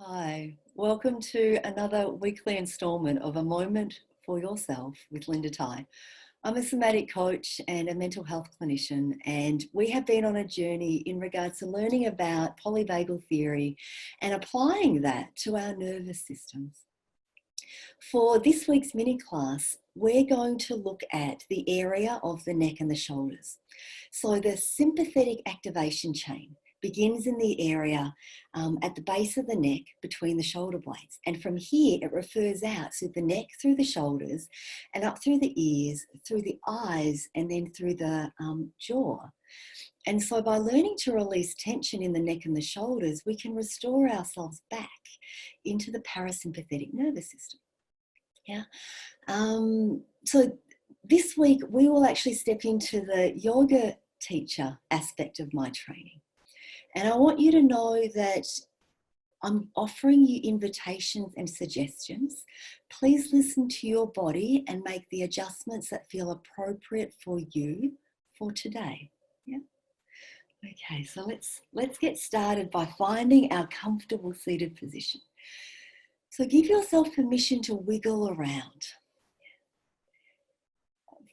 Hi, welcome to another weekly instalment of A Moment for Yourself with Linda Ty. I'm a somatic coach and a mental health clinician, and we have been on a journey in regards to learning about polyvagal theory and applying that to our nervous systems. For this week's mini class, we're going to look at the area of the neck and the shoulders. So the sympathetic activation chain begins in the area at the base of the neck between the shoulder blades. And from here, it refers out through the neck, through the shoulders, and up through the ears, through the eyes, and then through the jaw. And so by learning to release tension in the neck and the shoulders, we can restore ourselves back into the parasympathetic nervous system. Yeah. So this week, we will actually step into the yoga teacher aspect of my training. And I want you to know that I'm offering you invitations and suggestions. Please listen to your body and make the adjustments that feel appropriate for you for today. Yeah. Okay, so let's get started by finding our comfortable seated position. So give yourself permission to wiggle around.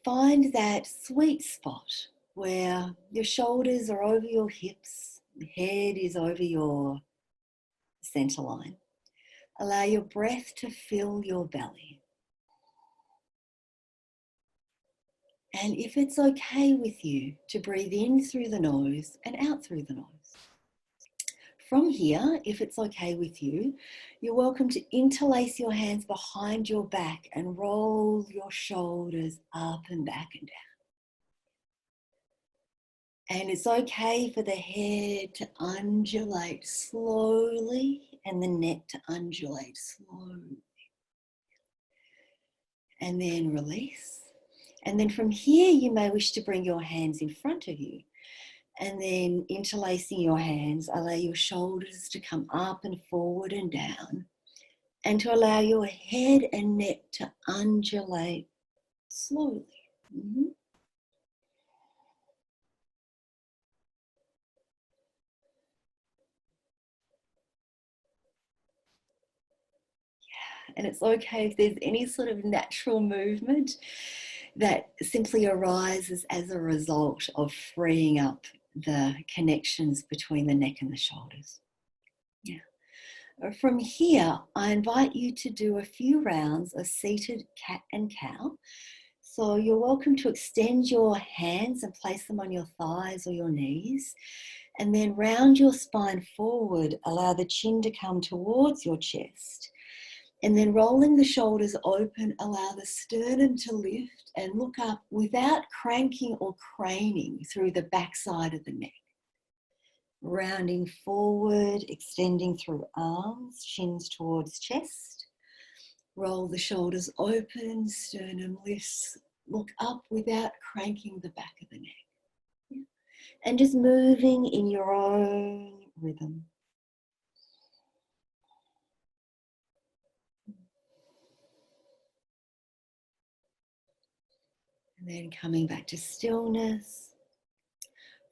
Find that sweet spot where your shoulders are over your hips, the head is over your center line. Allow your breath to fill your belly. And if it's okay with you, to breathe in through the nose and out through the nose. From here, if it's okay with you, you're welcome to interlace your hands behind your back and roll your shoulders up and back and down. And it's okay for the head to undulate slowly and the neck to undulate slowly. And then release. And then from here, you may wish to bring your hands in front of you. And then interlacing your hands, allow your shoulders to come up and forward and down. And to allow your head and neck to undulate slowly. Mm-hmm. And it's okay if there's any sort of natural movement that simply arises as a result of freeing up the connections between the neck and the shoulders. Yeah. From here, I invite you to do a few rounds of seated cat and cow. So you're welcome to extend your hands and place them on your thighs or your knees. And then round your spine forward, allow the chin to come towards your chest. And then rolling the shoulders open, allow the sternum to lift and look up without cranking or craning through the backside of the neck. Rounding forward, extending through arms, shins towards chest. Roll the shoulders open, sternum lifts, look up without cranking the back of the neck. Yeah. And just moving in your own rhythm. And then coming back to stillness.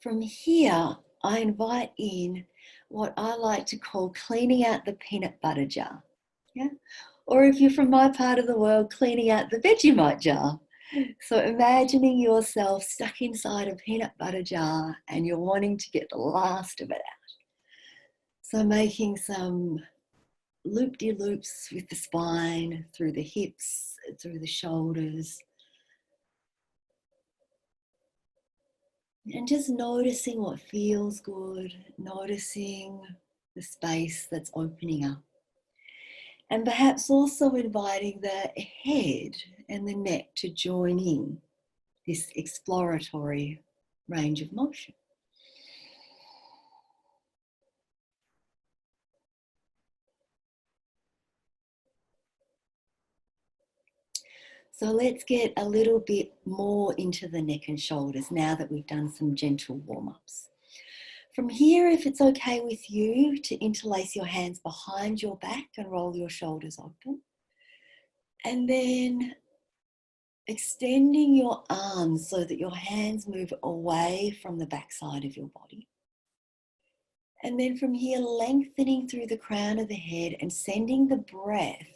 From here, I invite in what I like to call cleaning out the peanut butter jar. Yeah? Or if you're from my part of the world, cleaning out the Vegemite jar. So imagining yourself stuck inside a peanut butter jar and you're wanting to get the last of it out. So making some loop-de-loops with the spine, through the hips, through the shoulders. And just noticing what feels good, noticing the space that's opening up. And perhaps also inviting the head and the neck to join in this exploratory range of motion. So let's get a little bit more into the neck and shoulders now that we've done some gentle warm-ups. From here, if it's okay with you, to interlace your hands behind your back and roll your shoulders open. And then extending your arms so that your hands move away from the backside of your body. And then from here, lengthening through the crown of the head and sending the breath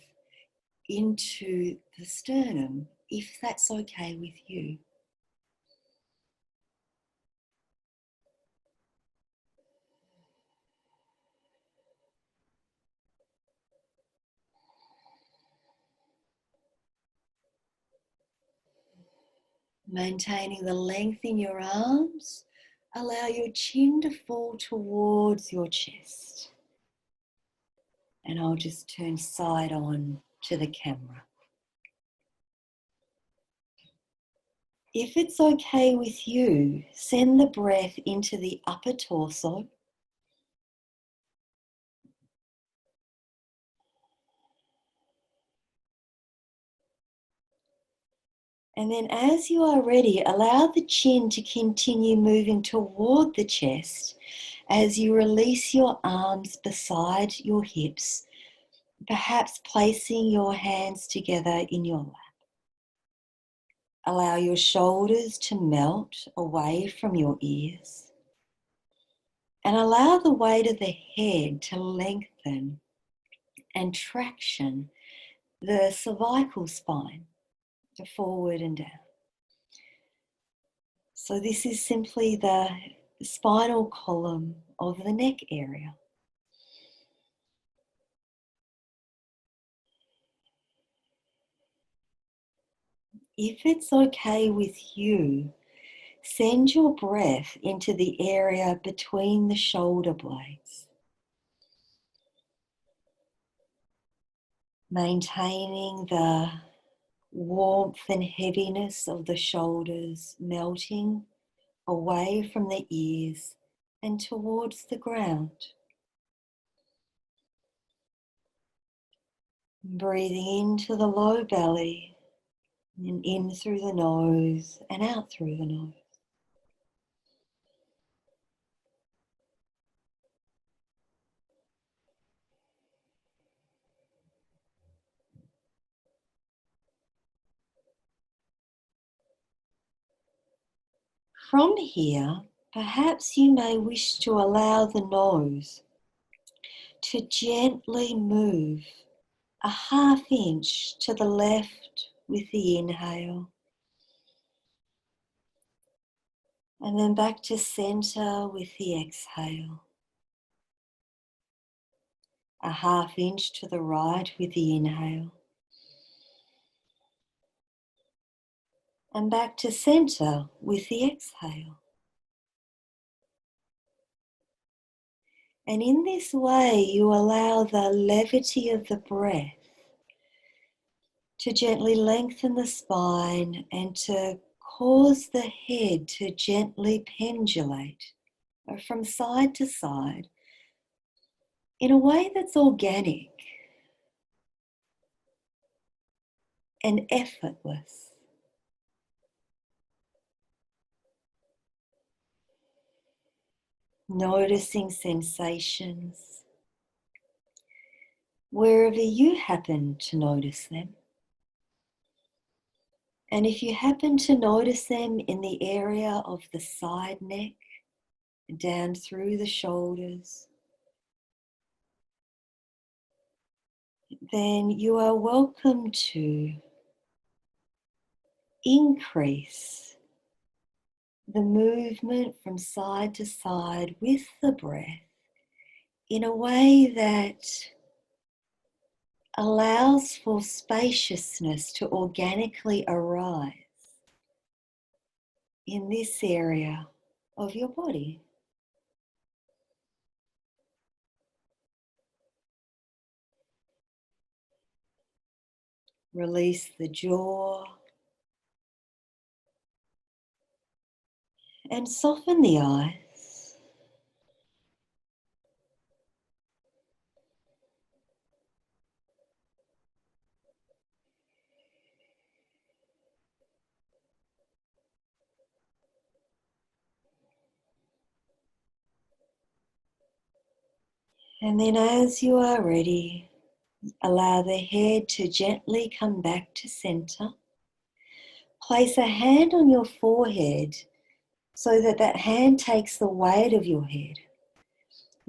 into the sternum, if that's okay with you. Maintaining the length in your arms, allow your chin to fall towards your chest. And I'll just turn side on to the camera. If it's okay with you, send the breath into the upper torso. And then as you are ready, allow the chin to continue moving toward the chest as you release your arms beside your hips, perhaps placing your hands together in your lap. Allow your shoulders to melt away from your ears. And allow the weight of the head to lengthen and traction the cervical spine to forward and down. So this is simply the spinal column of the neck area. If it's okay with you, send your breath into the area between the shoulder blades, maintaining the warmth and heaviness of the shoulders melting away from the ears and towards the ground. Breathing into the low belly and in through the nose and out through the nose. From here, perhaps you may wish to allow the nose to gently move a ½ inch to the left with the inhale, and then back to center with the exhale. A ½ inch to the right with the inhale, and back to center with the exhale. And in this way, you allow the levity of the breath to gently lengthen the spine and to cause the head to gently pendulate from side to side in a way that's organic and effortless. Noticing sensations wherever you happen to notice them. And if you happen to notice them in the area of the side neck, down through the shoulders, then you are welcome to increase the movement from side to side with the breath in a way that allows for spaciousness to organically arise in this area of your body. Release the jaw and soften the eyes. And then as you are ready, allow the head to gently come back to center. Place a hand on your forehead so that that hand takes the weight of your head.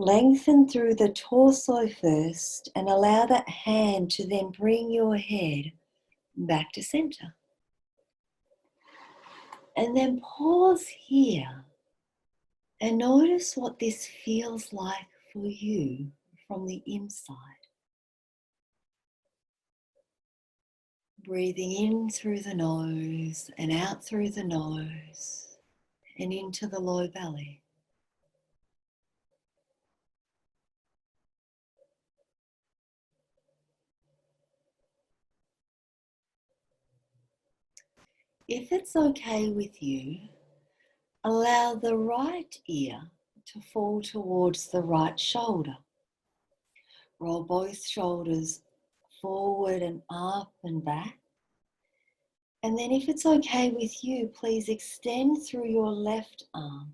Lengthen through the torso first and allow that hand to then bring your head back to center. And then pause here and notice what this feels like for you from the inside. Breathing in through the nose and out through the nose and into the low belly. If it's okay with you, allow the right ear to fall towards the right shoulder. Roll both shoulders forward and up and back. And then if it's okay with you, please extend through your left arm.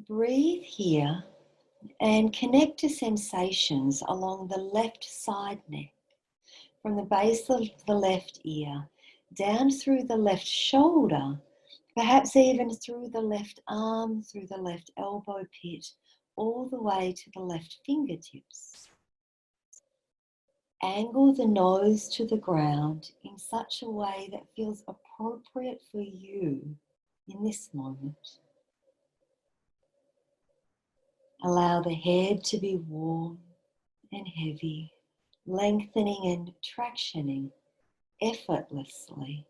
Breathe here and connect to sensations along the left side neck, from the base of the left ear, down through the left shoulder, perhaps even through the left arm, through the left elbow pit, all the way to the left fingertips. Angle the nose to the ground in such a way that feels appropriate for you in this moment. Allow the head to be warm and heavy, lengthening and tractioning effortlessly.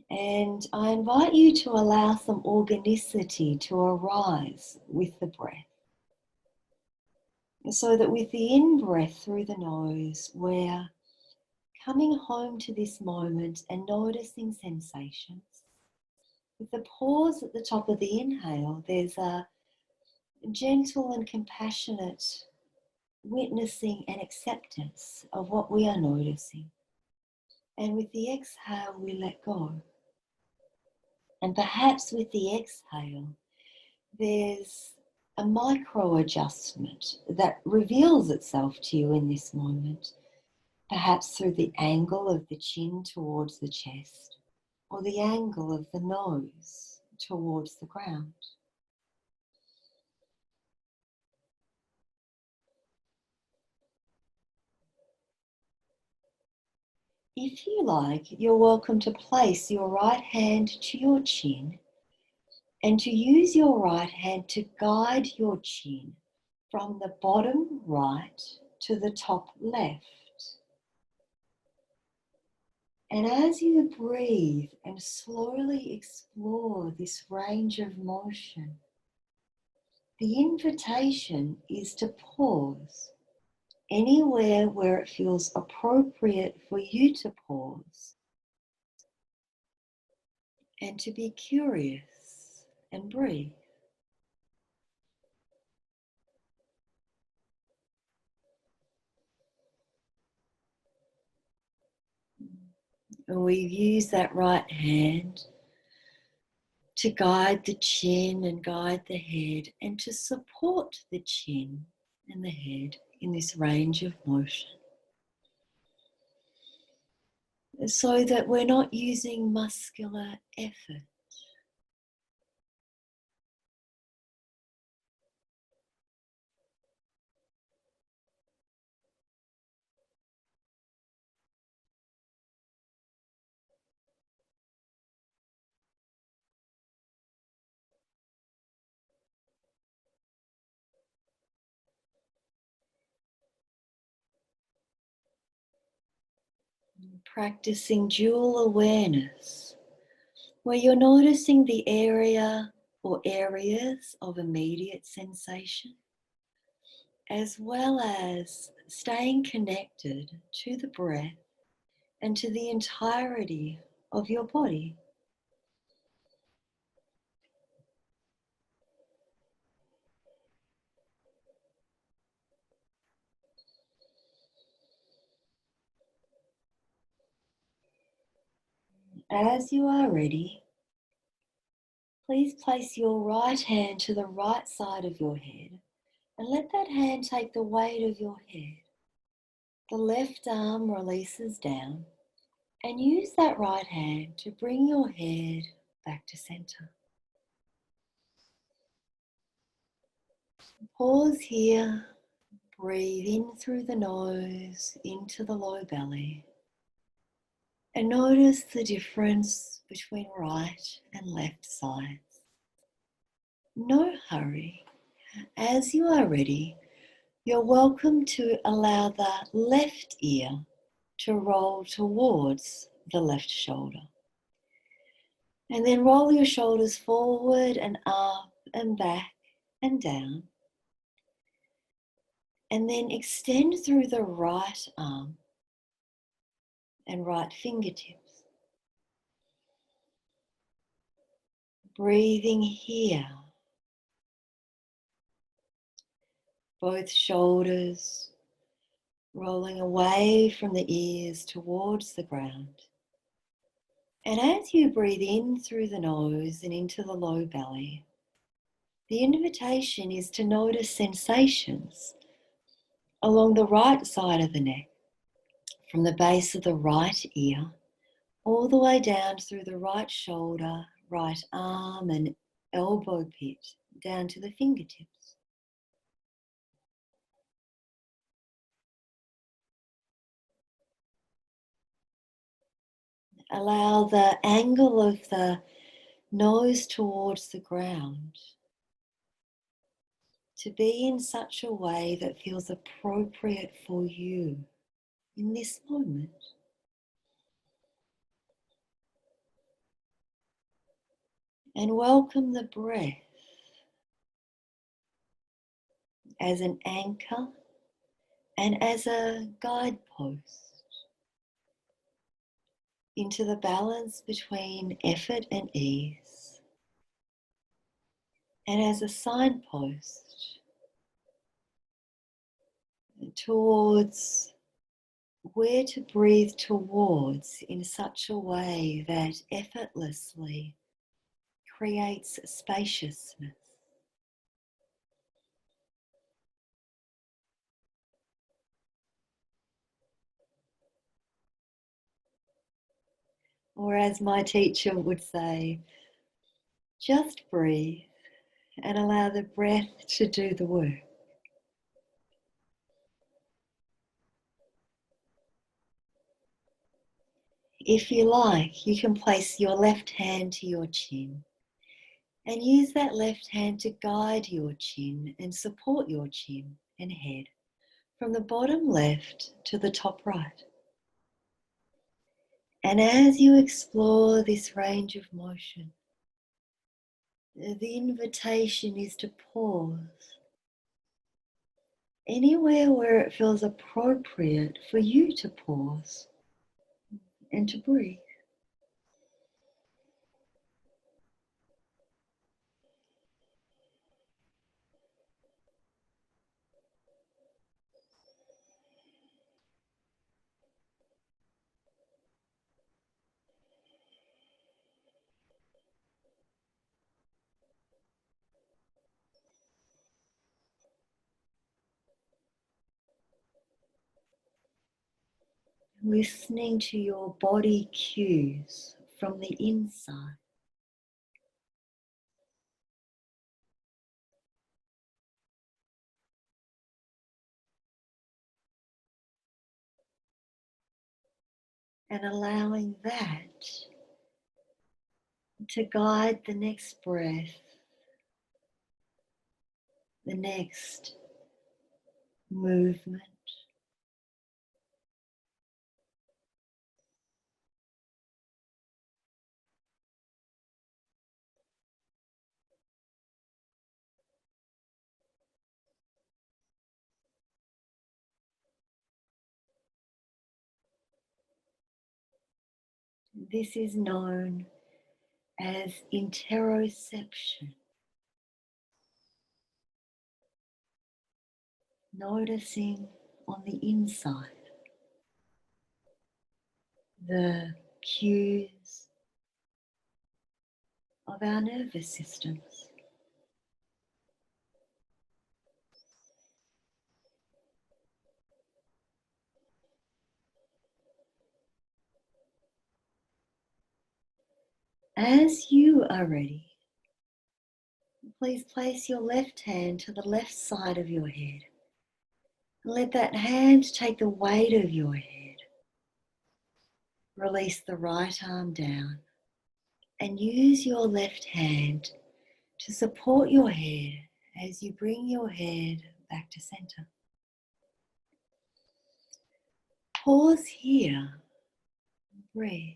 And I invite you to allow some organicity to arise with the breath. So that with the in-breath through the nose, we're coming home to this moment and noticing sensations. With the pause at the top of the inhale, there's a gentle and compassionate witnessing and acceptance of what we are noticing. And with the exhale, we let go. And perhaps with the exhale, there's a micro adjustment that reveals itself to you in this moment, perhaps through the angle of the chin towards the chest or the angle of the nose towards the ground. If you like, you're welcome to place your right hand to your chin and to use your right hand to guide your chin from the bottom right to the top left. And as you breathe and slowly explore this range of motion, the invitation is to pause anywhere where it feels appropriate for you to pause and to be curious and breathe. And we use that right hand to guide the chin and guide the head and to support the chin and the head in this range of motion, so that we're not using muscular effort. Practicing dual awareness, where you're noticing the area or areas of immediate sensation, as well as staying connected to the breath and to the entirety of your body. As you are ready, please place your right hand to the right side of your head and let that hand take the weight of your head. The left arm releases down, and use that right hand to bring your head back to center. Pause here, breathe in through the nose into the low belly, and notice the difference between right and left sides. No hurry. As you are ready, you're welcome to allow the left ear to roll towards the left shoulder. And then roll your shoulders forward and up and back and down. And then extend through the right arm and right fingertips. Breathing here. Both shoulders rolling away from the ears towards the ground. And as you breathe in through the nose and into the low belly, the invitation is to notice sensations along the right side of the neck, from the base of the right ear, all the way down through the right shoulder, right arm and elbow pit, down to the fingertips. Allow the angle of the nose towards the ground to be in such a way that feels appropriate for you in this moment. And welcome the breath as an anchor and as a guidepost into the balance between effort and ease, and as a signpost towards where to breathe towards in such a way that effortlessly creates spaciousness. Or as my teacher would say, just breathe and allow the breath to do the work. If you like, you can place your left hand to your chin and use that left hand to guide your chin and support your chin and head from the bottom left to the top right. And as you explore this range of motion, the invitation is to pause anywhere where it feels appropriate for you to pause and to breathe. Listening to your body cues from the inside. And allowing that to guide the next breath, the next movement. This is known as interoception. Noticing on the inside the cues of our nervous systems. As you are ready, please place your left hand to the left side of your head. Let that hand take the weight of your head. Release the right arm down and use your left hand to support your head as you bring your head back to center. Pause here. Breathe.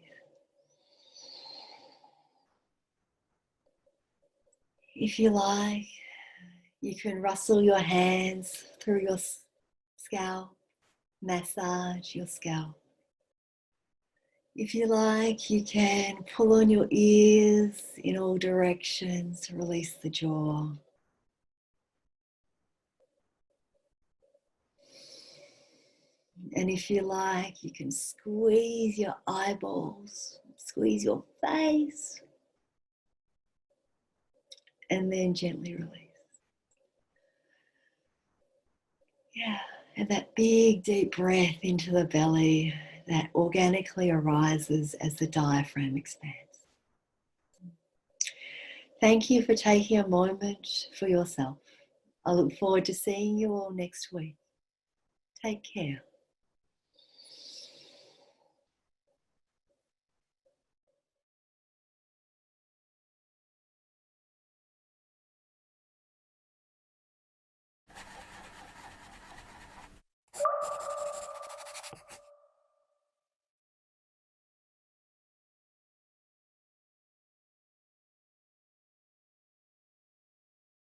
If you like, you can rustle your hands through your scalp, massage your scalp. If you like, you can pull on your ears in all directions, release the jaw. And if you like, you can squeeze your eyeballs, squeeze your face, and then gently release. Yeah, and that big deep breath into the belly that organically arises as the diaphragm expands. Thank you for taking a moment for yourself. I look forward to seeing you all next week. Take care.